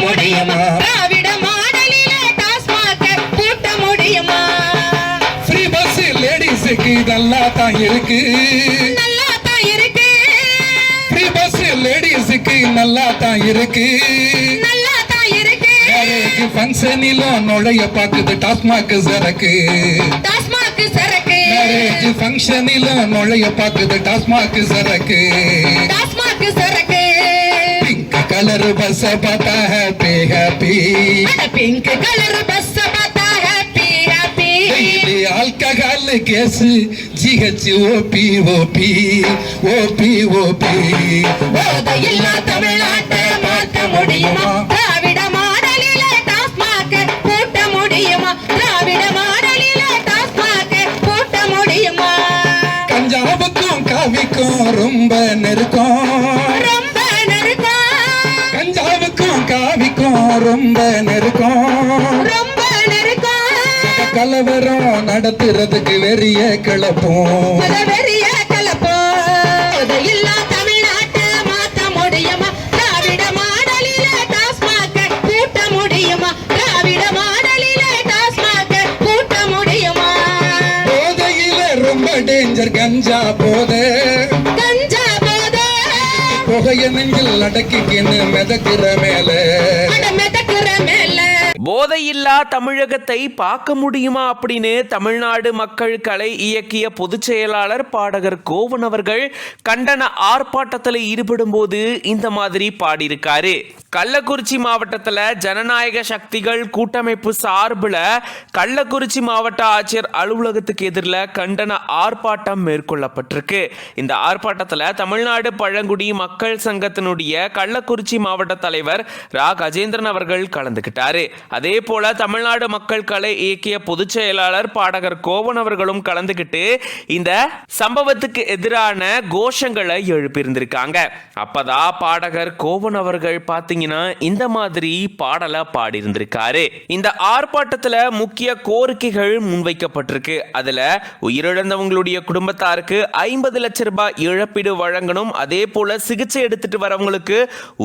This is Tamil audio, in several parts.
முடியுமா? திராவிட மாடலிலே டாஸ்மாக் பூட்ட முடியுமா? ஃப்ரீ பஸ் லேடிஸுக்கு நல்லா தான் இருக்கு, நல்லா தான் இருக்கு. ஃப்ரீ பஸ் லேடிஸுக்கு நல்லா தான் இருக்கு, நல்லா தான் இருக்கு. மேரேஜ் ஃபங்க்ஷனிலும் நுழைய பாக்குது டாஸ்மாக் சரக்கு, டாஸ்மாக் சரக்கு. மேரேஜ் ஃபங்க்ஷனிலும் நுழைய பாக்குது டாஸ்மாக் சரக்கு, டாஸ்மாக் சரக்கு. பிங்க் கலர் பஸ் பார்த்தா happy happy, pink colour bus பார்த்தா happy happy. Alcohol case GH OP OP OP OP. போதையில்லா தமிழ்நாட்டை மாற்ற முடியுமா? திராவிட மாடலிலே டாஸ்மாக் பூட்ட முடியுமா? திராவிட மாடலிலே டாஸ்மாக் பூட்ட முடியுமா? கஞ்சாவுக்கும் காவிக்கும் ரொம்ப நெருக்கம், ரொம்ப நெருக்கம். கஞ்சாவுக்கும் காவிக்கும் ரொம்ப நெருக்கம், ரொம்ப நெருக்கம். கலவரம் நடத்துறதுக்கு வெறிய கிளப்போம், வெறிய கலப்போம். போதையில்லா தமிழ்நாட்டை மாற்ற முடியுமா? திராவிட மாடலிலே டாஸ்மாக் பூட்ட முடியுமா? திராவிட மாடலிலே டாஸ்மாக் பூட்ட முடியுமா? போதையில ரொம்ப டேஞ்சர் கஞ்சா போதை, கஞ்சா போதை. புகைய நெஞ்சில் அடக்கிக்கின்னு மிதக்கிற மேல, அட மிதக்குற மேல. போதையில்லா தமிழகத்தை பார்க்க முடியுமா அப்படின்னு தமிழ்நாடு மக்கள் கலை இயக்கிய பொதுச் செயலாளர் பாடகர் கோவன் அவர்கள் கண்டன ஆர்ப்பாட்டத்தில் ஈடுபடும் போது இந்த மாதிரி பாடியிருக்காரு. கள்ளக்குறிச்சி மாவட்டத்தில் ஜனநாயக சக்திகள் கூட்டமைப்பு சார்பில் கள்ளக்குறிச்சி மாவட்ட ஆட்சியர் அலுவலகத்துக்கு எதிரில் கண்டன ஆர்ப்பாட்டம் மேற்கொள்ளப்பட்டிருக்கு. இந்த ஆர்ப்பாட்டத்தில் தமிழ்நாடு பழங்குடி மக்கள் சங்கத்தினுடைய கள்ளக்குறிச்சி மாவட்ட தலைவர் ரா கஜேந்திரன் அவர்கள் கலந்துகிட்டாரு. அதே போல தமிழ்நாடு மக்கள் கலை இயக்கிய பொதுச் செயலாளர் பாடகர் கோவன் அவர்களும் கலந்துகிட்டு இந்த சம்பவத்துக்கு எதிரான கோஷங்களை எழுப்பியிருந்திருக்காங்க. அப்பதான் பாடகர் கோவன் அவர்கள் பார்த்தீங்கன்னா இந்த மாதிரி பாடலை பாடியிருந்திருக்காரு. இந்த ஆர்ப்பாட்டத்தில் முக்கிய கோரிக்கைகள் முன்வைக்கப்பட்டிருக்கு. அதுல உயிரிழந்தவங்களுடைய குடும்பத்தாருக்கு 50 லட்சம் ரூபாய் இழப்பீடு வழங்கணும். அதே போல சிகிச்சை எடுத்துட்டு வரவங்களுக்கு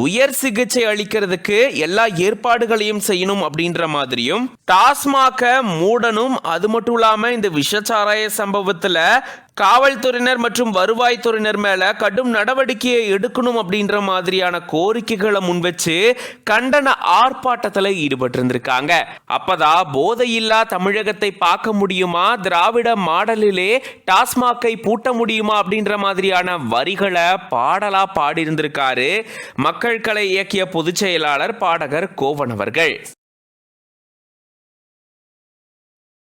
உயர் சிகிச்சை அளிக்கிறதுக்கு எல்லா ஏற்பாடுகளையும் செய்யணும் அப்படின்ற மாதிரியும், டாஸ்மாக மூடனும். அது மட்டும் இல்லாம இந்த விஷச்சாராய சம்பவத்துல காவல்துறையினர் மற்றும் வருவாய்த்துறையினர் மேல கடும் நடவடிக்கையை எடுக்கணும் அப்படின்ற மாதிரியான கோரிக்கைகளை முன்வச்சு கண்டன ஆர்ப்பாட்டத்தில் ஈடுபட்டு இருந்திருக்காங்க. அப்பதான் போதையில்லா தமிழகத்தை பார்க்க முடியுமா, திராவிட மாடலிலே டாஸ்மாக்கை பூட்ட முடியுமா அப்படின்ற மாதிரியான வரிகளை பாடலா பாடி இருந்திருக்காரு மக்கள் கலை இயக்கிய பொதுச் செயலாளர் பாடகர் கோவன் அவர்கள்.